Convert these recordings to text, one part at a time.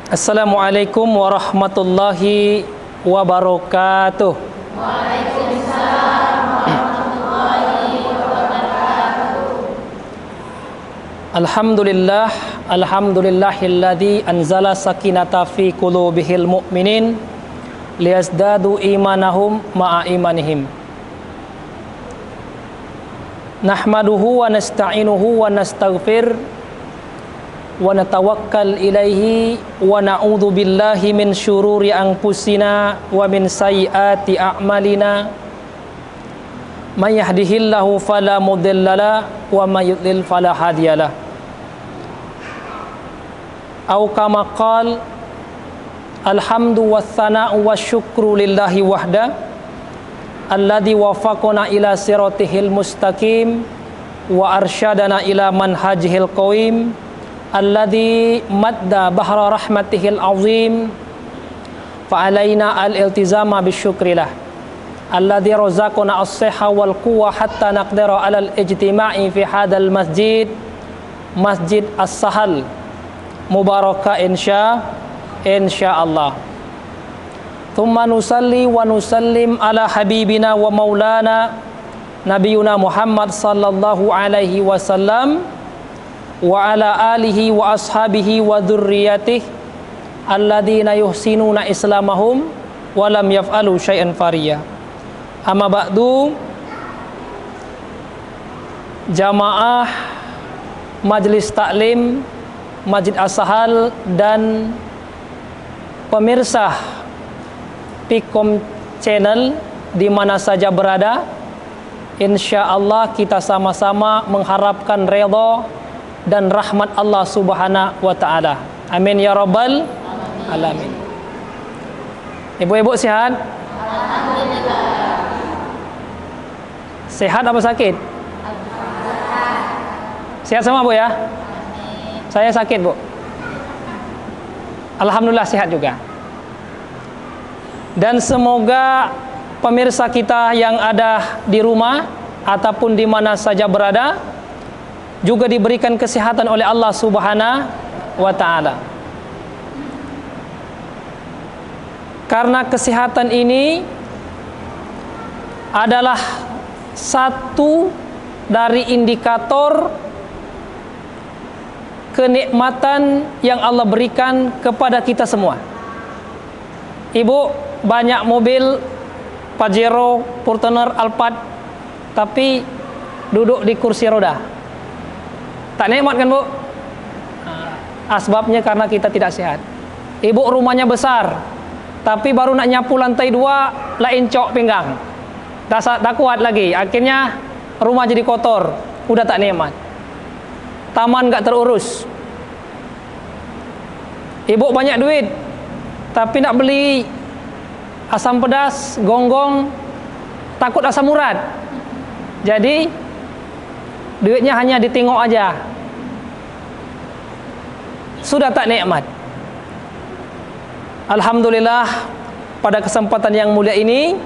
Assalamualaikum warahmatullahi wabarakatuh. Waalaikumsalam warahmatullahi wabarakatuh. Alhamdulillahilladzi anzala sakinata fi qulubihil mu'minin liyazdadu imanahum ma'a imanihim. Nahmaduhu wa nasta'inuhu wa nastaghfir wa natawakkal ilaihi wa na'udzu billahi min syururi anfusina wa min sayyiati a'malina may yahdihillahu fala mudhillalah wa may yudlil fala hadiyalah. Au kama qala alhamdu wassana'u wasyukru lillahi wahda alladzi wafaqana ila siratihil mustaqim wa arsyadana ila manhajihil qawim alladzi madda bahra rahmatihil azim fa alaina al-iltizama bisyukrillah alladzi razaqana as-sihha wal quwwah hatta naqdira alal ijtima'i fi hadzal masjid as-sahal mubaraka insyaallah. Thumma nusalli wa nusallim ala habibina wa maulana nabiyuna Muhammad sallallahu alaihi wasallam wa ala alihi wa ashabihi wa dzurriyyatihi alladzina yuhsinuna islamahum wa lam yaf'alu syai'an fariya. Amma ba'du, jamaah Majelis Taklim Masjid As-Sahal dan pemirsa Pikom Channel di mana saja berada, insyaallah kita sama-sama mengharapkan redha dan rahmat Allah Subhanahu wa taala. Amin ya rabbal alamin. Ibu-ibu sehat? Alhamdulillah. Sehat apa sakit? Sehat semua Bu ya? Saya sakit Bu. Alhamdulillah sehat juga. Dan semoga pemirsa kita yang ada di rumah ataupun di mana saja berada juga diberikan kesehatan oleh Allah Subhanahu wa taala. Karena kesehatan ini adalah satu dari indikator kenikmatan yang Allah berikan kepada kita semua. Ibu, banyak mobil Pajero, Fortuner, Alphard, tapi duduk di kursi roda. Tak nikmat kan Bu? Asbabnya karena kita tidak sehat. Ibu rumahnya besar, tapi baru nak nyapu lantai 2, lain cok pinggang. Tak kuat lagi, akhirnya rumah jadi kotor, udah tak nikmat. Taman gak terurus. Ibu banyak duit, tapi nak beli asam pedas, gonggong, takut asam urat. Jadi duitnya hanya ditengok aja, sudah tak nikmat. Alhamdulillah, pada kesempatan yang mulia ini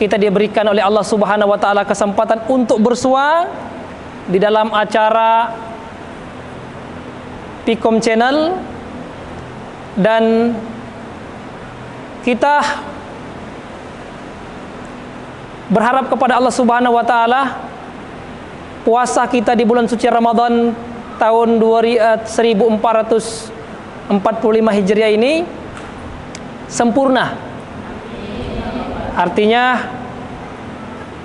kita diberikan oleh Allah Subhanahu wa taala kesempatan untuk bersua di dalam acara Pikom Channel, dan kita berharap kepada Allah Subhanahu wa taala puasa kita di bulan suci Ramadan tahun 1445 Hijriah ini sempurna. Artinya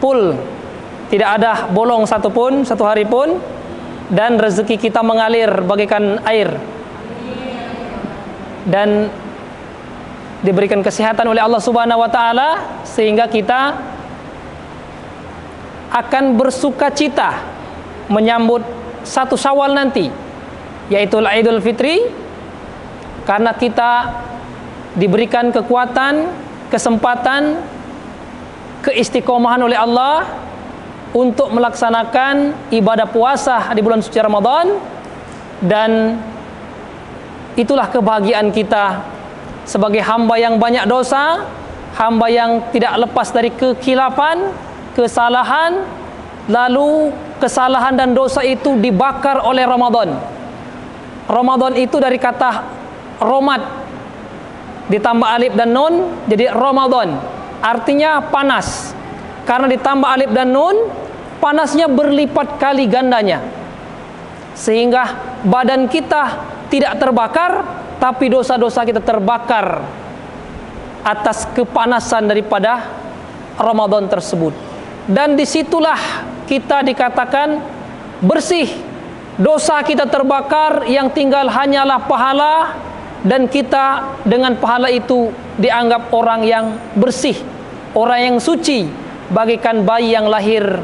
full, tidak ada bolong satupun, satu hari pun, dan rezeki kita mengalir bagaikan air, dan diberikan kesehatan oleh Allah Subhanahu wa taala sehingga kita akan bersukacita menyambut 1 Syawal nanti, yaitu Idul Fitri, karena kita diberikan kekuatan, kesempatan, keistiqomahan oleh Allah untuk melaksanakan ibadah puasa di bulan suci Ramadan. Dan itulah kebahagiaan kita sebagai hamba yang banyak dosa, hamba yang tidak lepas dari kekhilafan, kesalahan, lalu kesalahan dan dosa itu dibakar oleh Ramadan. Ramadan itu dari kata romat, ditambah alif dan nun jadi Ramadan, artinya panas. Karena ditambah alif dan nun, panasnya berlipat kali gandanya, sehingga badan kita tidak terbakar, tapi dosa-dosa kita terbakar atas kepanasan daripada Ramadan tersebut. Dan disitulah kita dikatakan bersih, dosa kita terbakar, yang tinggal hanyalah pahala, dan kita dengan pahala itu dianggap orang yang bersih, orang yang suci, bagaikan bayi yang lahir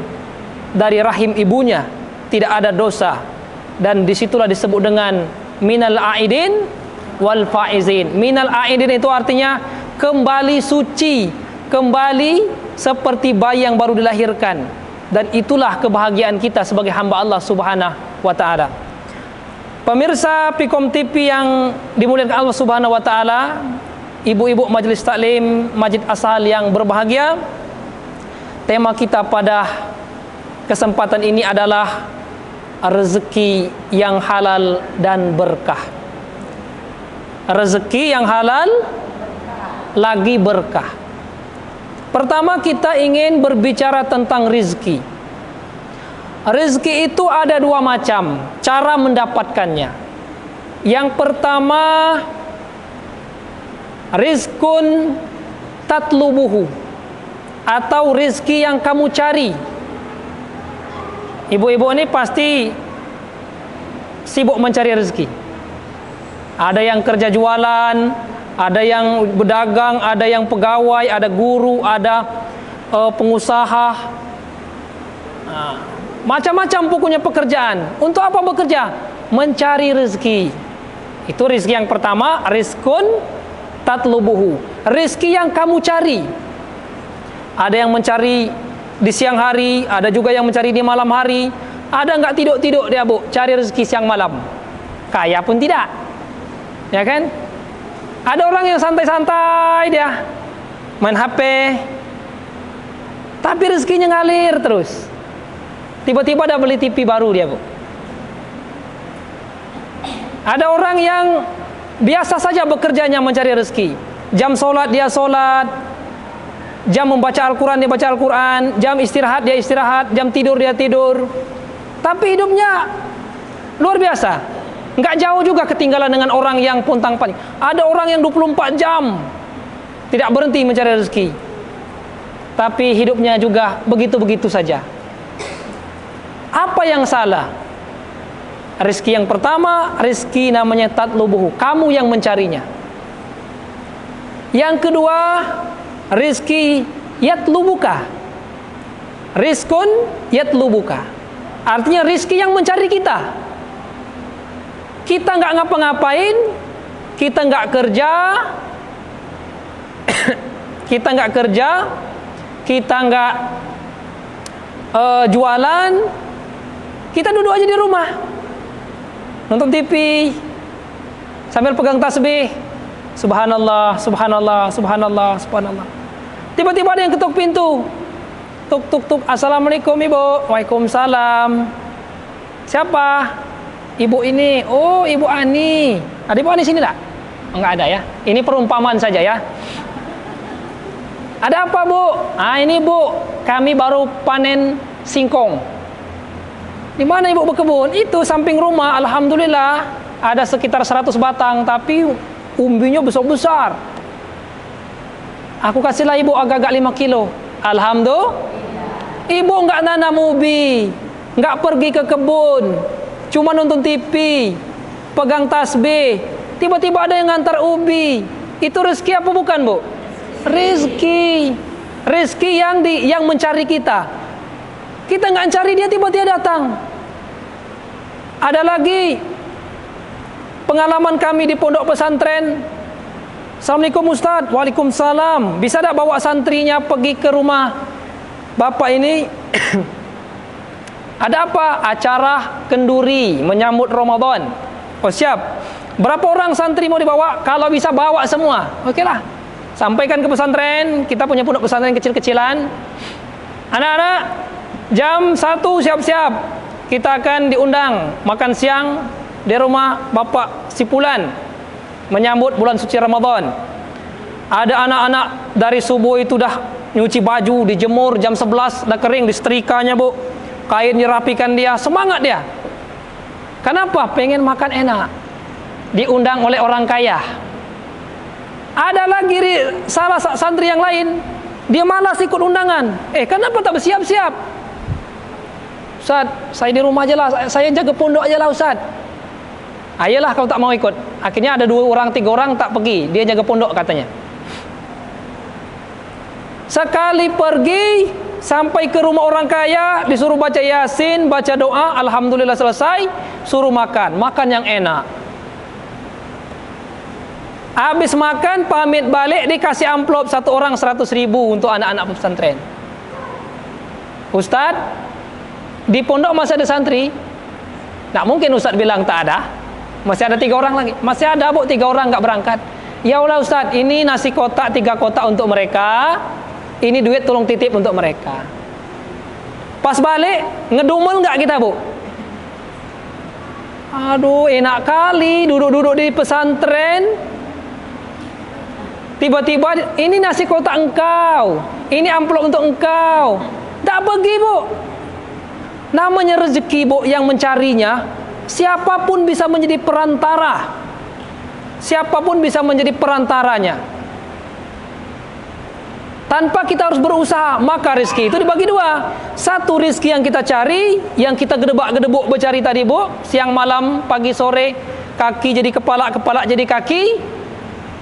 dari rahim ibunya, tidak ada dosa. Dan disitulah disebut dengan minal aidin wal faizin. Minal aidin itu artinya kembali suci, kembali seperti bayi yang baru dilahirkan. Dan itulah kebahagiaan kita sebagai hamba Allah Subhanahu wa ta'ala. Pemirsa Pikom TV yang dimuliakan Allah Subhanahu wa ta'ala, ibu-ibu majelis taklim Masjid Asal yang berbahagia, tema kita pada kesempatan ini adalah rezeki yang halal dan berkah. Rezeki yang halal lagi berkah. Pertama, kita ingin berbicara tentang rezeki. Rezeki itu ada dua macam cara mendapatkannya. Yang pertama, rizkun tatlubuhu, atau rezeki yang kamu cari. Ibu-ibu ini pasti sibuk mencari rezeki. Ada yang kerja jualan, ada yang berdagang, ada yang pegawai, ada guru, ada pengusaha. Macam-macam pokoknya pekerjaan. Untuk apa bekerja? Mencari rezeki. Itu rezeki yang pertama, rizkun tatlubuhu, rezeki yang kamu cari. Ada yang mencari di siang hari, ada juga yang mencari di malam hari. Ada nggak tidur-tidur dia, Bu, cari rezeki siang malam? Kaya pun tidak, ya kan? Ada orang yang santai-santai dia main HP, tapi rezekinya ngalir terus. Tiba-tiba ada beli TV baru dia, Bu. Ada orang yang biasa saja bekerjanya mencari rezeki. Jam sholat dia sholat, jam membaca Al-Quran dia baca Al-Quran, jam istirahat dia istirahat, jam tidur dia tidur. Tapi hidupnya luar biasa, nggak jauh juga ketinggalan dengan orang yang pontang-panting. Ada orang yang 24 jam tidak berhenti mencari rezeki, tapi hidupnya juga begitu-begitu saja. Apa yang salah? Rezeki yang pertama, rezeki namanya tatlubuhu, kamu yang mencarinya. Yang kedua, rezeki yatlubuka, rizkun yatlubuka, artinya rezeki yang mencari kita. Kita nggak ngapa-ngapain, kita nggak kerja, kita nggak jualan, kita duduk aja di rumah, nonton TV, sambil pegang tasbih, subhanallah, subhanallah, subhanallah, subhanallah. Tiba-tiba ada yang ketuk pintu, tuk tuk tuk, assalamualaikum ibu. Waalaikumsalam. Siapa? Ibu ini. Oh, Ibu Ani. Ada Ibu Ani sini tak? Enggak ada ya. Ini perumpamaan saja ya. Ada apa, Bu? Ini, Bu, kami baru panen singkong. Di mana Ibu berkebun? Itu samping rumah. Alhamdulillah ada sekitar 100 batang, tapi umbinya besar-besar. Aku kasihlah Ibu agak-agak 5 kilo. Alhamdulillah. Ibu enggak nanam ubi, enggak pergi ke kebun, cuma nonton TV, pegang tasbih. Tiba-tiba ada yang ngantar ubi. Itu rezeki apa bukan, Bu? Rezeki. Rezeki yang mencari kita. Kita nggak cari, dia tiba-tiba datang. Ada lagi pengalaman kami di pondok pesantren. Assalamualaikum Ustaz. Waalaikumsalam. Bisa tak bawa santrinya pergi ke rumah Bapak ini? Ada apa? Acara kenduri menyambut Ramadan. Oh, siap. Berapa orang santri mau dibawa? Kalau bisa bawa semua. Oke lah. Sampaikan ke pesantren. Kita punya pondok pesantren kecil-kecilan. Anak-anak, jam 1 siap-siap. Kita akan diundang makan siang di rumah Bapak Sipulan menyambut bulan suci Ramadan. Ada anak-anak dari subuh itu dah nyuci baju, dijemur jam 11 dah kering, disetrikanya bu, kain dirapikan dia, semangat dia. Kenapa? Pengen makan enak, diundang oleh orang kaya. Ada lagi salah santri yang lain, dia malas ikut undangan. Kenapa tak bersiap-siap? Ustaz, saya di rumah aja lah, saya jaga pondok aja lah Ustaz. Ayolah kau tak mau ikut. Akhirnya ada 2 orang 3 orang tak pergi, dia jaga pondok katanya. Sekali pergi sampai ke rumah orang kaya, disuruh baca Yasin, baca doa, alhamdulillah selesai, suruh makan yang enak. Habis makan, pamit balik, dikasih amplop 1 orang 100.000 untuk anak-anak pesantren. Ustaz, di pondok masih ada santri? Tak mungkin Ustaz bilang tak ada. Masih ada 3 orang lagi. Masih ada bu, 3 orang nggak berangkat. Ya Allah Ustaz, ini nasi kotak 3 kotak untuk mereka. Ini duit tolong titip untuk mereka. Pas balik, ngedumel nggak kita bu? Aduh, enak kali duduk-duduk di pesantren. Tiba-tiba, ini nasi kotak engkau, ini amplop untuk engkau. Tak pergi bu. Namanya rezeki bu, yang mencarinya, siapapun bisa menjadi perantara. Siapapun bisa menjadi perantaranya. Tanpa kita harus berusaha, maka rezeki itu dibagi 2. Satu, rezeki yang kita cari, yang kita gedebak-gedebuk bercari tadi bu, siang malam, pagi sore, kaki jadi kepala, kepala jadi kaki,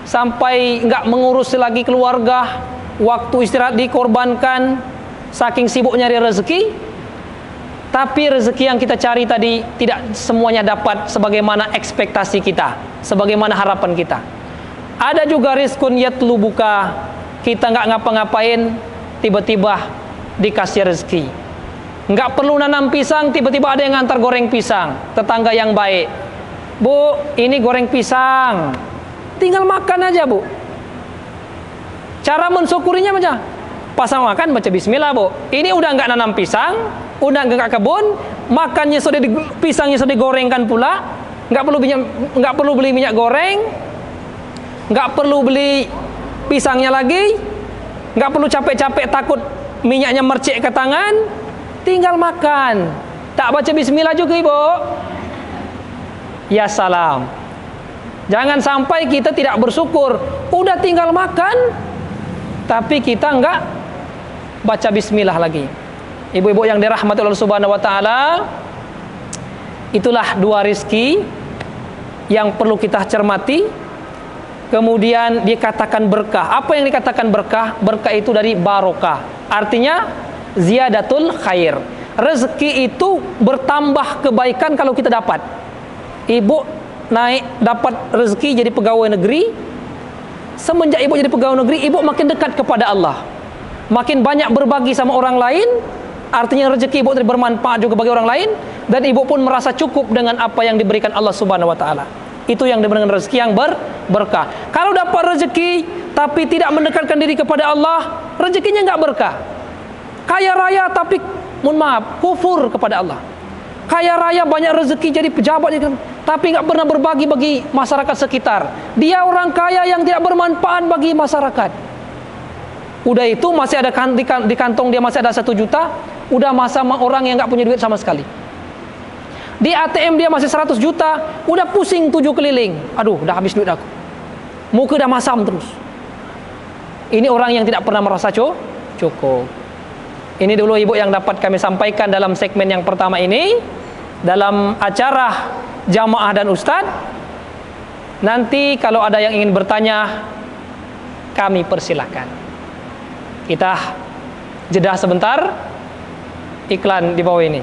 sampai nggak mengurus lagi keluarga, waktu istirahat dikorbankan, saking sibuk nyari rezeki. Tapi rezeki yang kita cari tadi tidak semuanya dapat sebagaimana ekspektasi kita, sebagaimana harapan kita. Ada juga rizkun yatlubuka, kita nggak ngapa-ngapain, tiba-tiba dikasih rezeki. Nggak perlu nanam pisang, tiba-tiba ada yang ngantar goreng pisang. Tetangga yang baik, bu, ini goreng pisang, tinggal makan aja bu. Cara mensyukurinya macam pas makan baca bismillah bu. Ini udah nggak nanam pisang, udah nggak kebun, makannya sudah pisangnya sudah digorengkan pula. Nggak perlu beli minyak goreng, nggak perlu beli pisangnya lagi, nggak perlu capek-capek takut minyaknya mercik ke tangan, tinggal makan. Tak baca bismillah juga ibu. Ya salam. Jangan sampai kita tidak bersyukur, udah tinggal makan, tapi kita nggak baca bismillah lagi. Ibu-ibu yang dirahmati Allah Subhanahu wa taala, itulah 2 rizki yang perlu kita cermati. Kemudian dikatakan berkah. Apa yang dikatakan berkah? Berkah itu dari barokah. Artinya ziyadatul khair. Rezeki itu bertambah kebaikan kalau kita dapat. Ibu dapat rezeki jadi pegawai negeri. Semenjak ibu jadi pegawai negeri, ibu makin dekat kepada Allah. Makin banyak berbagi sama orang lain. Artinya rezeki ibu bermanfaat juga bagi orang lain. Dan ibu pun merasa cukup dengan apa yang diberikan Allah Subhanahu wa ta'ala. Itu yang dengan rezeki yang berkah. Kalau dapat rezeki tapi tidak mendekatkan diri kepada Allah, rezekinya nggak berkah. Kaya raya tapi mohon maaf, kufur kepada Allah. Kaya raya banyak rezeki jadi pejabat, tapi nggak pernah berbagi bagi masyarakat sekitar. Dia orang kaya yang tidak bermanfaat bagi masyarakat. Udah itu masih ada di kantong dia masih ada 1 juta, udah masa orang yang nggak punya duit sama sekali. Di ATM dia masih 100 juta, udah pusing 7 keliling. Aduh, udah habis duit aku. Muka udah masam terus. Ini orang yang tidak pernah merasa cukup. Ini dulu ibu yang dapat kami sampaikan dalam segmen yang pertama ini, dalam acara jamaah dan ustadz. Nanti kalau ada yang ingin bertanya, kami persilahkan. Kita jeda sebentar, iklan di bawah ini.